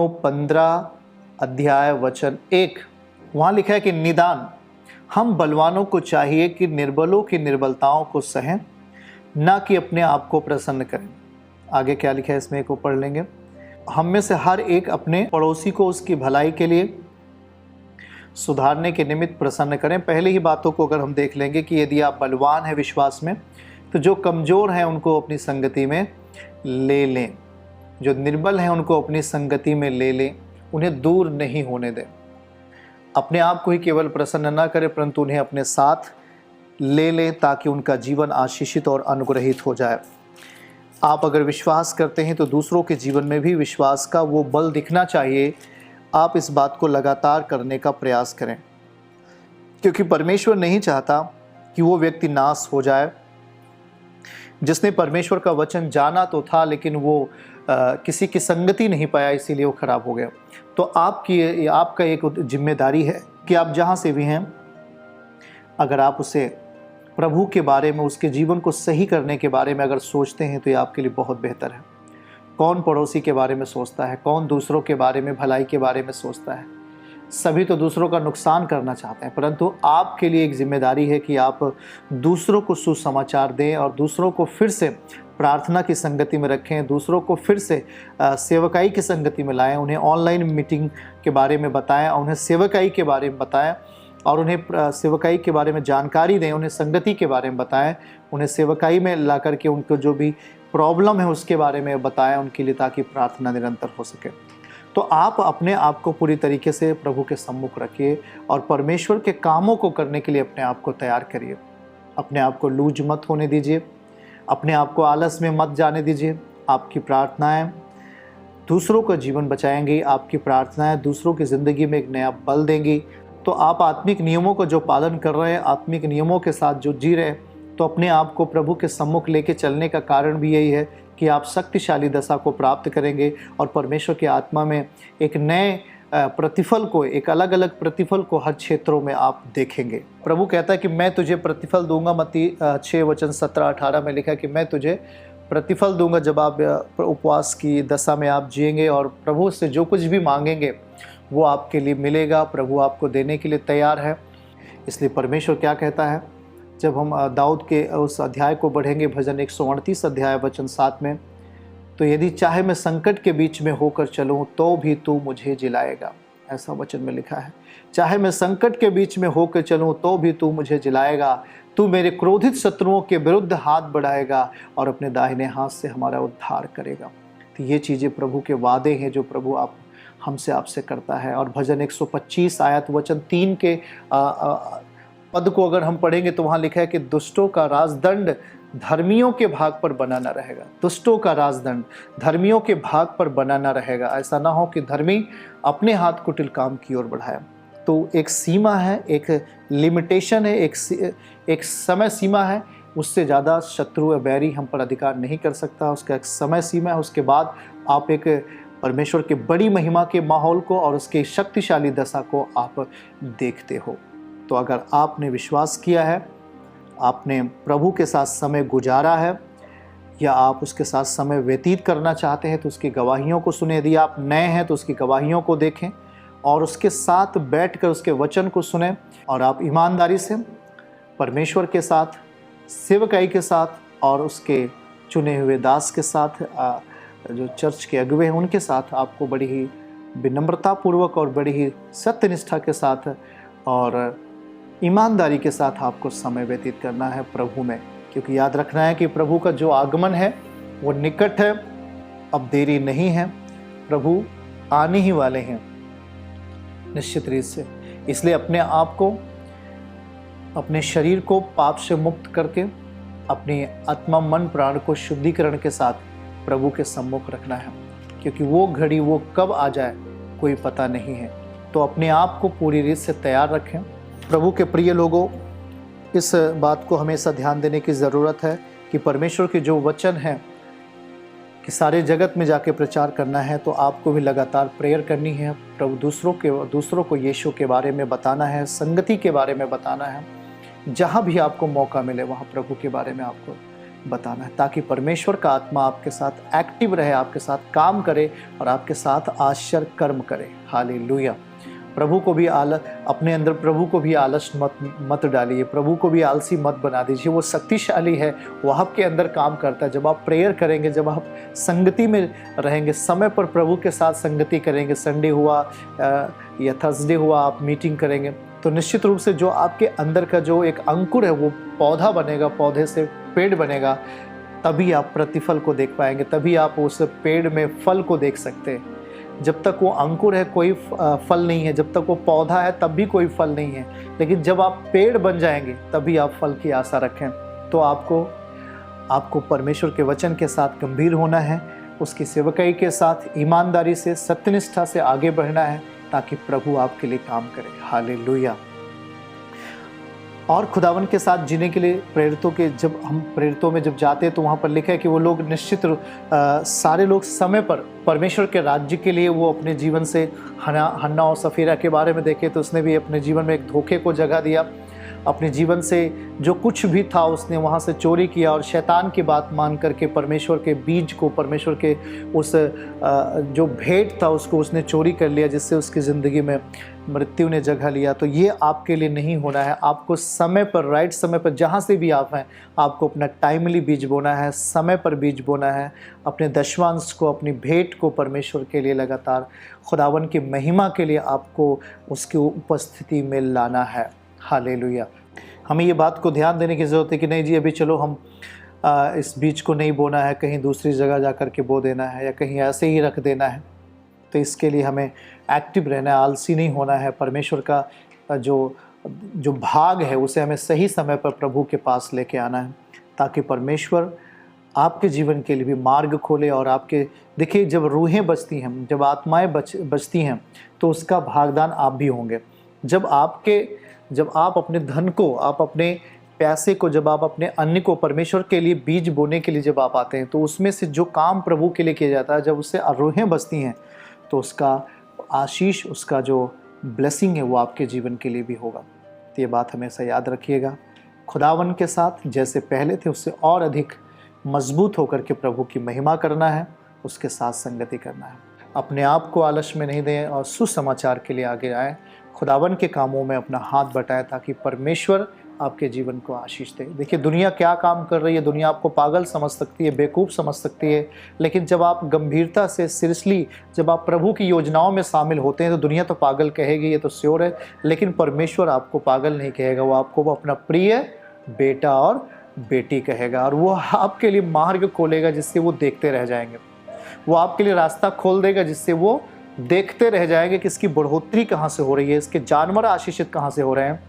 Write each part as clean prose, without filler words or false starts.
Romeo 15 अध्याय वचन 1, वहाँ लिखा है कि निदान हम बलवानों को चाहिए कि निर्बलों की निर्बलताओं को सहें, ना कि अपने आप को प्रसन्न करें। आगे क्या लिखा है इसमें एक को पढ़ लेंगे। हम में से हर एक अपने पड़ोसी को उसकी भलाई के लिए सुधारने के निमित्त प्रसन्न करें। पहले ही बातों को अगर हम देख लेंगे कि यदि आप बलवान हैं विश्वास में, तो जो कमज़ोर हैं उनको अपनी संगति में ले लें, जो निर्बल हैं उनको अपनी संगति में ले लें, उन्हें दूर नहीं होने दें। अपने आप को ही केवल प्रसन्न न करें, परंतु उन्हें अपने साथ ले लें ताकि उनका जीवन आशीषित और अनुग्रहित हो जाए। आप अगर विश्वास करते हैं तो दूसरों के जीवन में भी विश्वास का वो बल दिखना चाहिए। आप इस बात को लगातार करने का प्रयास करें, क्योंकि परमेश्वर नहीं चाहता कि वो व्यक्ति नाश हो जाए। जिसने परमेश्वर का वचन जाना तो था, लेकिन वो किसी की संगति नहीं पाया, इसीलिए वो खराब हो गया। तो आपका एक जिम्मेदारी है कि आप जहाँ से भी हैं, अगर आप उसे प्रभु के बारे में, उसके जीवन को सही करने के बारे में अगर सोचते हैं तो ये आपके लिए बहुत बेहतर है। कौन पड़ोसी के बारे में सोचता है? कौन दूसरों के बारे में, भलाई के बारे में सोचता है? सभी तो दूसरों का नुकसान करना चाहते हैं, परंतु आपके लिए एक जिम्मेदारी है कि आप दूसरों को सुसमाचार दें और दूसरों को फिर से प्रार्थना की संगति में रखें, दूसरों को फिर से सेवकाई की संगति में लाएं, उन्हें ऑनलाइन मीटिंग के बारे में बताएं, उन्हें सेवकाई के बारे में बताएं और उन्हें सेवकाई के बारे में जानकारी दें, उन्हें संगति के बारे में बताएं, उन्हें सेवकाई में ला करके उनको जो भी प्रॉब्लम है उसके बारे में बताएं उनके लिए, ताकि प्रार्थना निरंतर हो सके। तो आप अपने आप को पूरी तरीके से प्रभु के सम्मुख रखिए और परमेश्वर के कामों को करने के लिए अपने आप को तैयार करिए। अपने आप को लूज मत होने दीजिए, अपने आप को आलस में मत जाने दीजिए। आपकी प्रार्थनाएं दूसरों का जीवन बचाएंगी, आपकी प्रार्थनाएं दूसरों की ज़िंदगी में एक नया बल देंगी। तो आप आत्मिक नियमों का जो पालन कर रहे हैं, आत्मिक नियमों के साथ जो जी रहे हैं, तो अपने आप को प्रभु के सम्मुख लेके चलने का कारण भी यही है कि आप शक्तिशाली दशा को प्राप्त करेंगे और परमेश्वर की आत्मा में एक नए प्रतिफल को, एक अलग अलग प्रतिफल को हर क्षेत्रों में आप देखेंगे। प्रभु कहता है कि मैं तुझे प्रतिफल दूंगा। मत्ती 6 वचन 17-18 में लिखा है कि मैं तुझे प्रतिफल दूंगा जब आप उपवास की दशा में आप जिएंगे और प्रभु से जो कुछ भी मांगेंगे वो आपके लिए मिलेगा। प्रभु आपको देने के लिए तैयार है। इसलिए परमेश्वर क्या कहता है, जब हम दाऊद के उस अध्याय को बढ़ेंगे, भजन 138 अध्याय वचन 7 में, तो यदि चाहे मैं संकट के बीच में होकर चलूं तो भी तू मुझे जिलाएगा, ऐसा वचन में लिखा है। चाहे मैं संकट के बीच में होकर चलूं तो भी तू मुझे जिलाएगा, तू मेरे क्रोधित शत्रुओं के विरुद्ध हाथ बढ़ाएगा और अपने दाहिने हाथ से हमारा उद्धार करेगा। तो ये चीज़ें प्रभु के वादे हैं जो प्रभु हमसे आपसे करता है। और भजन 125 आयत वचन 3 के पद को अगर हम पढ़ेंगे तो वहाँ लिखा है कि दुष्टों का राजदंड धर्मियों के भाग पर बना न रहेगा। दुष्टों का राजदंड धर्मियों के भाग पर बना न रहेगा। ऐसा ना हो कि धर्मी अपने हाथ कुटिल काम की ओर बढ़ाए। तो एक सीमा है, एक लिमिटेशन है, एक समय सीमा है। उससे ज़्यादा शत्रु या बैरी हम पर अधिकार नहीं कर सकता। उसका एक समय सीमा है। उसके बाद आप एक परमेश्वर के बड़ी महिमा के माहौल को और उसके शक्तिशाली दशा को आप देखते हो। तो अगर आपने विश्वास किया है, आपने प्रभु के साथ समय गुजारा है या आप उसके साथ समय व्यतीत करना चाहते हैं, तो उसकी गवाहियों को सुने। यदि आप नए हैं तो उसकी गवाहियों को देखें और उसके साथ बैठकर उसके वचन को सुने और आप ईमानदारी से परमेश्वर के साथ, सेवकाई के साथ और उसके चुने हुए दास के साथ, जो चर्च के अगुवे हैं उनके साथ आपको बड़ी ही विनम्रतापूर्वक और बड़ी ही सत्यनिष्ठा के साथ और ईमानदारी के साथ आपको समय व्यतीत करना है प्रभु में। क्योंकि याद रखना है कि प्रभु का जो आगमन है वो निकट है, अब देरी नहीं है। प्रभु आने ही वाले हैं निश्चित रीत से। इसलिए अपने आप को, अपने शरीर को पाप से मुक्त करके अपनी आत्मा, मन, प्राण को शुद्धिकरण के साथ प्रभु के सम्मुख रखना है। क्योंकि वो घड़ी वो कब आ जाए कोई पता नहीं है। तो अपने आप को पूरी रीत से तैयार रखें। प्रभु के प्रिय लोगों, इस बात को हमेशा ध्यान देने की ज़रूरत है कि परमेश्वर के जो वचन हैं कि सारे जगत में जाके प्रचार करना है, तो आपको भी लगातार प्रेयर करनी है। प्रभु दूसरों को यीशु के बारे में बताना है, संगति के बारे में बताना है। जहाँ भी आपको मौका मिले वहाँ प्रभु के बारे में आपको बताना है, ताकि परमेश्वर का आत्मा आपके साथ एक्टिव रहे, आपके साथ काम करे और आपके साथ आश्चर्य कर्म करे। हालेलुया। प्रभु को भी अपने अंदर प्रभु को भी आलस मत डालिए, प्रभु को भी आलसी मत बना दीजिए। वो शक्तिशाली है, वो आपके अंदर काम करता है। जब आप प्रेयर करेंगे, जब आप संगति में रहेंगे, समय पर प्रभु के साथ संगति करेंगे, संडे हुआ या थर्सडे हुआ आप मीटिंग करेंगे, तो निश्चित रूप से जो आपके अंदर का जो एक अंकुर है वो पौधा बनेगा, पौधे से पेड़ बनेगा। तभी आप प्रतिफल को देख पाएंगे, तभी आप उस पेड़ में फल को देख सकते हैं। जब तक वो अंकुर है कोई फल नहीं है, जब तक वो पौधा है तब भी कोई फल नहीं है। लेकिन जब आप पेड़ बन जाएंगे तभी आप फल की आशा रखें। तो आपको परमेश्वर के वचन के साथ गंभीर होना है, उसकी सेवकाई के साथ ईमानदारी से, सत्यनिष्ठा से आगे बढ़ना है, ताकि प्रभु आपके लिए काम करे। हालेलुया। और खुदावन के साथ जीने के लिए प्रेरितों में जब जाते हैं तो वहाँ पर लिखा है कि वो लोग निश्चित सारे लोग समय पर परमेश्वर के राज्य के लिए वो अपने जीवन से, हन्ना और सफीरा के बारे में देखें तो उसने भी अपने जीवन में एक धोखे को जगह दिया। अपने जीवन से जो कुछ भी था उसने वहाँ से चोरी किया और शैतान की बात मान करके परमेश्वर के बीज को, परमेश्वर के उस जो भेंट था उसको उसने चोरी कर लिया, जिससे उसकी ज़िंदगी में मृत्यु ने जगह लिया। तो ये आपके लिए नहीं होना है। आपको समय पर, राइट समय पर, जहाँ से भी आप हैं, आपको अपना टाइमली बीज बोना है, समय पर बीज बोना है। अपने दशमांश को, अपनी भेंट को परमेश्वर के लिए लगातार खुदावन की महिमा के लिए आपको उसकी उपस्थिति में लाना है। हालेलुया। हमें ये बात को ध्यान देने की ज़रूरत है कि नहीं जी अभी चलो हम इस बीज को नहीं बोना है, कहीं दूसरी जगह जा कर के बो देना है या कहीं ऐसे ही रख देना है। तो इसके लिए हमें एक्टिव रहना है, आलसी नहीं होना है। परमेश्वर का जो भाग है उसे हमें सही समय पर प्रभु के पास लेके आना है, ताकि परमेश्वर आपके जीवन के लिए भी मार्ग खोले। और आपके देखिए, जब रूहें बचती हैं, जब आत्माएं बचती हैं तो उसका भागदान आप भी होंगे। जब आप अपने धन को, आप अपने पैसे को, जब आप अपने अन्न को परमेश्वर के लिए बीज बोने के लिए जब आप आते हैं, तो उसमें से जो काम प्रभु के लिए किया जाता है, जब उससे रूहें बचती हैं तो उसका आशीष, उसका जो ब्लेसिंग है वो आपके जीवन के लिए भी होगा। तो ये बात हमेशा याद रखिएगा। खुदावन के साथ जैसे पहले थे उससे और अधिक मजबूत होकर के प्रभु की महिमा करना है, उसके साथ संगति करना है। अपने आप को आलस में नहीं दें और सुसमाचार के लिए आगे आएँ। खुदावन के कामों में अपना हाथ बटाएं ताकि परमेश्वर आपके जीवन को आशीष दे। देखिए, दुनिया क्या काम कर रही है, दुनिया आपको पागल समझ सकती है, बेवकूफ़ समझ सकती है, लेकिन जब आप गंभीरता से, सीरियसली जब आप प्रभु की योजनाओं में शामिल होते हैं तो दुनिया तो पागल कहेगी, ये तो श्योर है, लेकिन परमेश्वर आपको पागल नहीं कहेगा। वो आपको अपना प्रिय बेटा और बेटी कहेगा, और वो आपके लिए मार्ग खोलेगा जिससे वो देखते रह जाएंगे। वो आपके लिए रास्ता खोल देगा जिससे वो देखते रह जाएंगे कि इसकी बढ़ोतरी कहाँ से हो रही है, इसके जानवर आशीषित कहाँ से हो रहे हैं,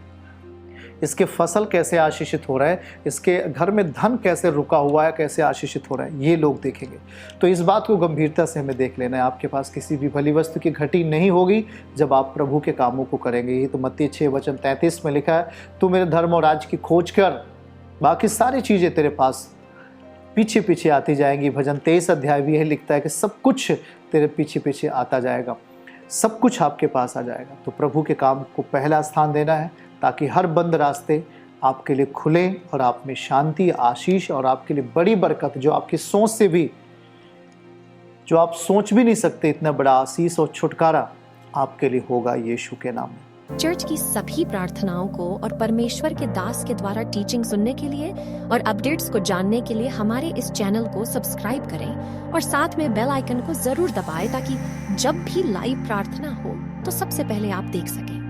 इसके फसल कैसे आशीषित हो रहा है, इसके घर में धन कैसे रुका हुआ है, कैसे आशीषित हो रहा है, ये लोग देखेंगे। तो इस बात को गंभीरता से हमें देख लेना है। आपके पास किसी भी भली वस्तु की घटी नहीं होगी जब आप प्रभु के कामों को करेंगे। ये तो मत्ती 6:33 में लिखा है, तू मेरे धर्म और राज की खोज कर, बाकी सारी चीज़ें तेरे पास पीछे पीछे आती जाएंगी। भजन 23 अध्याय भी यही लिखता है कि सब कुछ तेरे पीछे पीछे आता जाएगा, सब कुछ आपके पास आ जाएगा। तो प्रभु के काम को पहला स्थान देना है, ताकि हर बंद रास्ते आपके लिए खुले और आप में शांति, आशीष और आपके लिए बड़ी बरकत, जो आपकी सोच से भी, जो आप सोच भी नहीं सकते, इतना बड़ा आशीष और छुटकारा आपके लिए होगा यीशु के नाम में। चर्च की सभी प्रार्थनाओं को और परमेश्वर के दास के द्वारा टीचिंग सुनने के लिए और अपडेट्स को जानने के लिए हमारे इस चैनल को सब्सक्राइब करें और साथ में बेल आइकन को जरूर दबाएं, ताकि जब भी लाइव प्रार्थना हो तो सबसे पहले आप देख सकें।